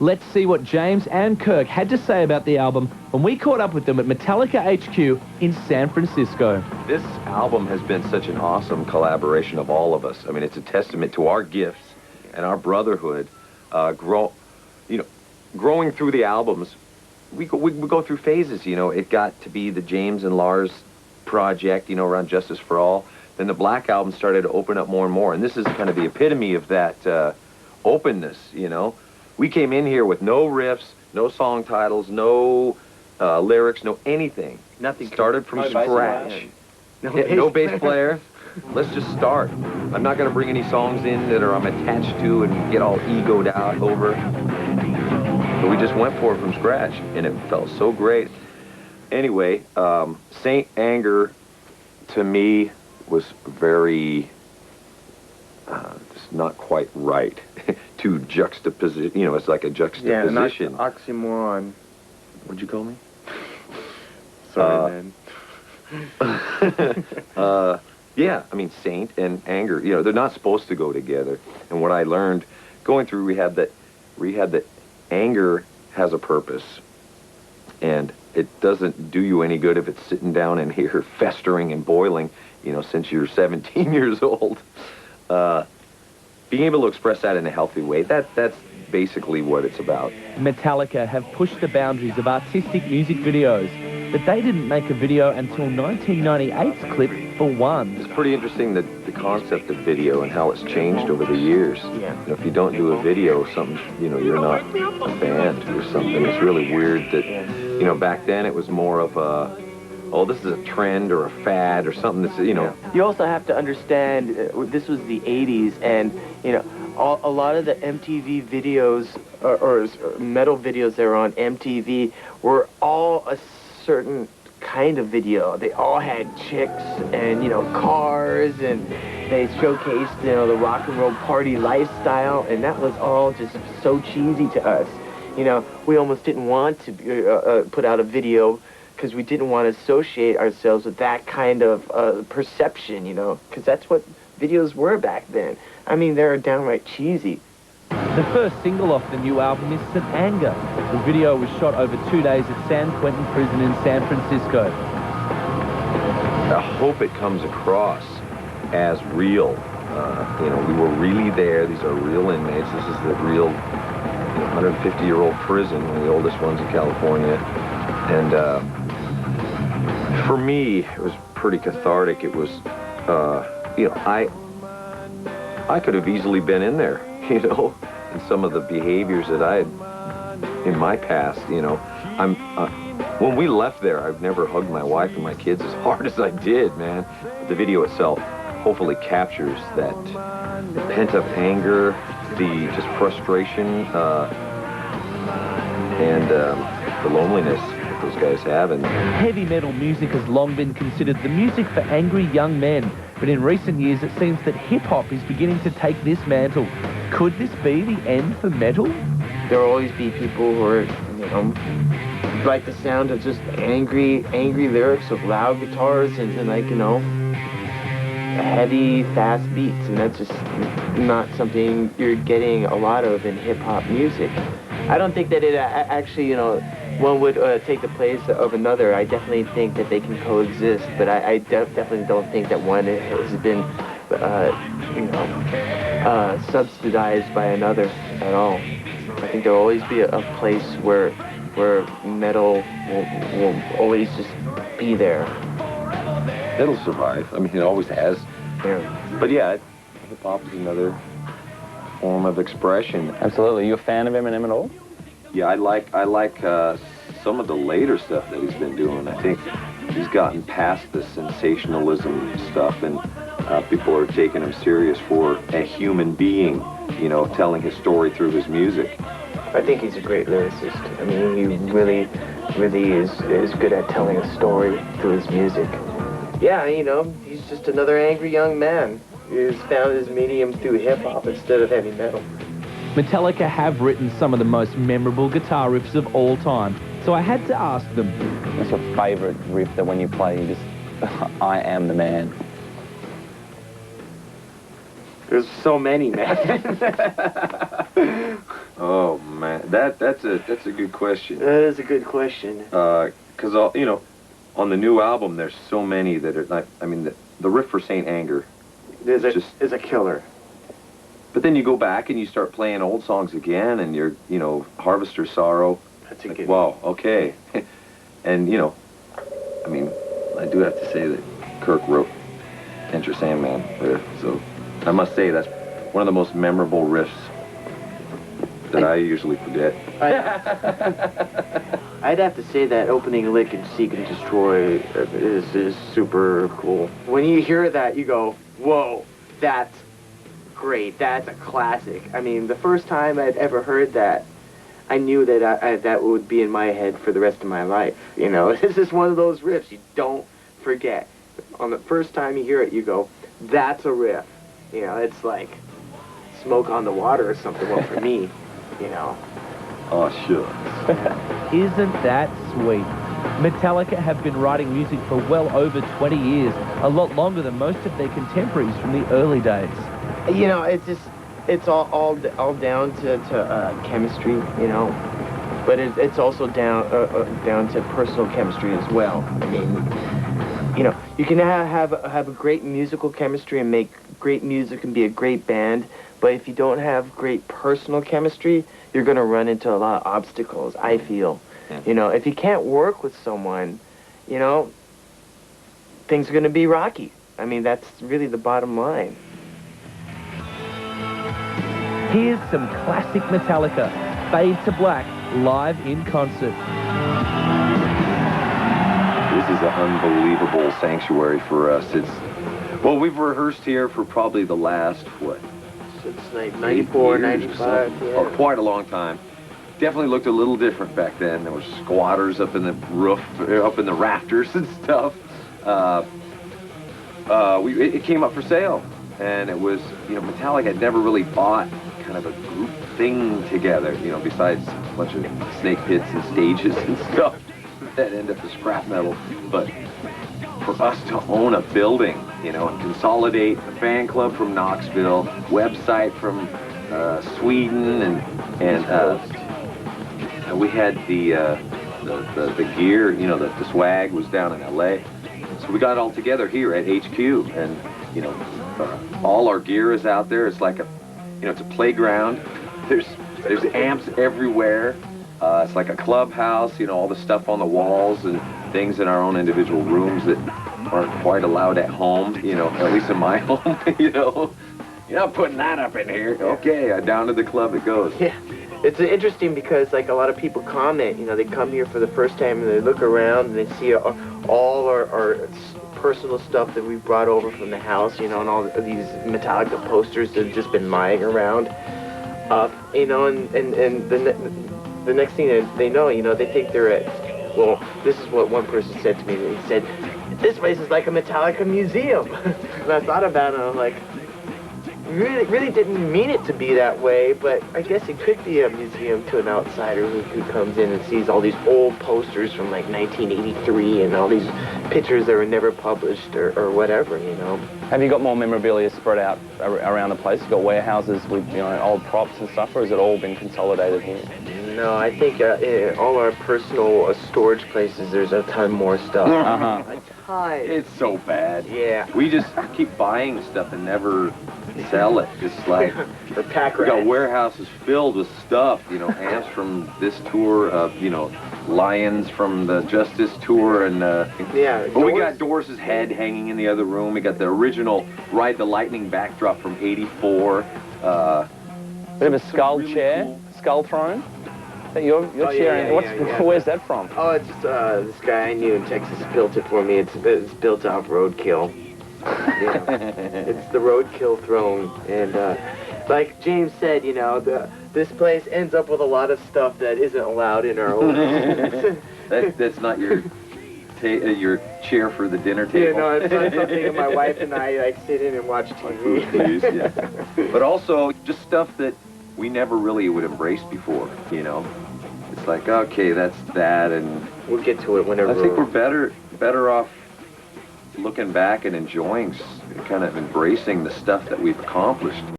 Let's see what James and Kirk had to say about the album when we caught up with them at Metallica HQ in San Francisco. This album has been such an awesome collaboration of all of us. I mean, it's a testament to our gifts and our brotherhood. Growing through the albums, we go through phases. It got to be the James and Lars project, around Justice for All. Then the Black Album started to open up more and more, and this is kind of the epitome of that openness. We came in here with no riffs, no song titles, no lyrics, no anything. Nothing. Started from scratch. No bass player. Let's just start. I'm not going to bring any songs in that I'm attached to and get all egoed out over. But we just went for it from scratch, and it felt so great. Anyway, Saint Anger, to me, was very... just not quite right. To juxtaposition, it's like a juxtaposition. Yeah, oxymoron. What'd you call me? Sorry, man. Yeah, I mean, Saint and Anger, they're not supposed to go together. And what I learned going through rehab, that anger has a purpose. And it doesn't do you any good if it's sitting down in here festering and boiling, since you're 17 years old. Being able to express that in a healthy way, that's basically what it's about. Metallica have pushed the boundaries of artistic music videos, but they didn't make a video until 1998's clip for One. It's pretty interesting that the concept of video and how it's changed over the years. Yeah. If you don't do a video, something, you're not a band or something. It's really weird that, back then it was more of a, oh, this is a trend or a fad or something that's, You also have to understand, this was the 80s, and, a lot of the MTV videos, or metal videos that were on MTV, were all a certain kind of video. They all had chicks and, cars, and they showcased, the rock and roll party lifestyle, and that was all just so cheesy to us. We almost didn't want to put out a video because we didn't want to associate ourselves with that kind of perception, because that's what videos were back then. I mean, they're downright cheesy. The first single off the new album is St. Anger. The video was shot over 2 days at San Quentin Prison in San Francisco. I hope it comes across as real. We were really there. These are real inmates. This is the real 150-year-old prison, one of the oldest ones in California. And for me, it was pretty cathartic. It was, I could have easily been in there, and some of the behaviors that I had in my past, when we left there, I've never hugged my wife and my kids as hard as I did, man. But the video itself hopefully captures that pent-up anger, the just frustration, and the loneliness that those guys have. And heavy metal music has long been considered the music for angry young men, but in recent years it seems that hip-hop is beginning to take this mantle. Could this be the end for metal? There will always be people who are, like the sound of just angry lyrics with loud guitars and heavy, fast beats, and that's just not something you're getting a lot of in hip-hop music. I don't think that it actually, one would take the place of another. I definitely think that they can coexist, but I definitely don't think that one has been, subsidized by another at all. I think there will always be a place where metal will always just be there. it'll survive. I mean, it always has. Yeah. But yeah, hip-hop is another form of expression. Absolutely. You a fan of Eminem at all? Yeah, I like some of the later stuff that he's been doing. I think he's gotten past the sensationalism stuff, and people are taking him serious for a human being, you know, telling his story through his music. I think he's a great lyricist. I mean, he really is good at telling a story through his music. Yeah, you know, he's just another angry young man who's found his medium through hip-hop instead of heavy metal. Metallica have written some of the most memorable guitar riffs of all time, so I had to ask them. What's your favourite riff that when you play, you just, I am the man? There's so many, man. Oh man, that's a good question. That is a good question. Because you know, on the new album, there's so many that are like, I mean, the riff for Saint Anger Is a killer. But then you go back and you start playing old songs again, and you're, you know, Harvester's Sorrow. That's a like, good. wow, okay. And you know, I mean, I do have to say that Kirk wrote Enter Sandman there, so I must say that's one of the most memorable riffs that I usually forget. I'd have to say that opening lick in Seek and Destroy is super cool. When you hear that, you go, whoa, that's great. That's a classic. I mean, the first time I'd ever heard that, I knew that that would be in my head for the rest of my life. You know, it's just one of those riffs you don't forget. On the first time you hear it, you go, that's a riff. You know, it's like Smoke on the Water or something. Well, for me, you know. Oh, sure. Isn't that sweet? Metallica have been writing music for well over 20 years, a lot longer than most of their contemporaries from the early days. You know, it's all down to chemistry, you know, but it's also down to personal chemistry as well. I mean, you know, you can have a great musical chemistry and make great music and be a great band, but if you don't have great personal chemistry, you're going to run into a lot of obstacles, I feel. Yeah. You know, if you can't work with someone, you know, things are going to be rocky. I mean, that's really the bottom line. Here's some classic Metallica, Fade to Black, live in concert. This is an unbelievable sanctuary for us. Well, we've rehearsed here for probably the last, what? Since like 94, 8 years or 95, something. yeah. Oh, quite a long time. Definitely looked a little different back then. There were squatters up in the roof, up in the rafters and stuff. It came up for sale, and it was, you know, Metallica had never really bought kind of a group thing together, you know, besides a bunch of snake pits and stages and stuff that end up as scrap metal. But for us to own a building, you know, and consolidate a fan club from Knoxville, website from Sweden, and we had the gear, you know, the swag was down in L.A. So we got it all together here at HQ, and you know, all our gear is out there. It's like a, you know, it's a playground. There's amps everywhere. It's like a clubhouse, you know, all the stuff on the walls and things in our own individual rooms that aren't quite allowed at home, you know, at least in my home, you know. You're not putting that up in here. Okay, down to the club it goes. Yeah, it's interesting because, like, a lot of people comment, you know, they come here for the first time and they look around and they see all our personal stuff that we brought over from the house, you know, and all of these Metallica posters that have just been lying around. You know, and the next thing they know, you know, they think they're at, well, this is what one person said to me. He said, this place is like a Metallica museum. And I thought about it, and I'm like, really didn't mean it to be that way, but I guess it could be a museum to an outsider who comes in and sees all these old posters from like 1983 and all these pictures that were never published or whatever, you know. Have you got more memorabilia spread out around the place? You got warehouses with, you know, old props and stuff, or has it all been consolidated here? No, I think in all our personal storage places, there's a ton more stuff. Uh-huh. A ton. It's so bad. Yeah. We just keep buying stuff and never sell it. It's like The pack we got rats. warehouses filled with stuff, you know, amps from this tour, you know, lions from the Justice tour, and Yeah. but we got Doris's head hanging in the other room. We got the original Ride the Lightning backdrop from '84. Bit of a skull really chair, cool- skull throne. That your Oh, chair. yeah. Where's that from? Oh, it's this guy I knew in Texas built it for me. It's built off roadkill. Yeah. It's the roadkill throne, and like James said, you know, this place ends up with a lot of stuff that isn't allowed in our own. That's not your chair for the dinner table. You know, it's not something that my wife and I like sit in and watch TV. Please, yeah. But also just stuff that we never really would embrace before, you know. It's like, okay, that's that, and We'll get to it whenever. I think we're better off looking back and enjoying, kind of embracing the stuff that we've accomplished.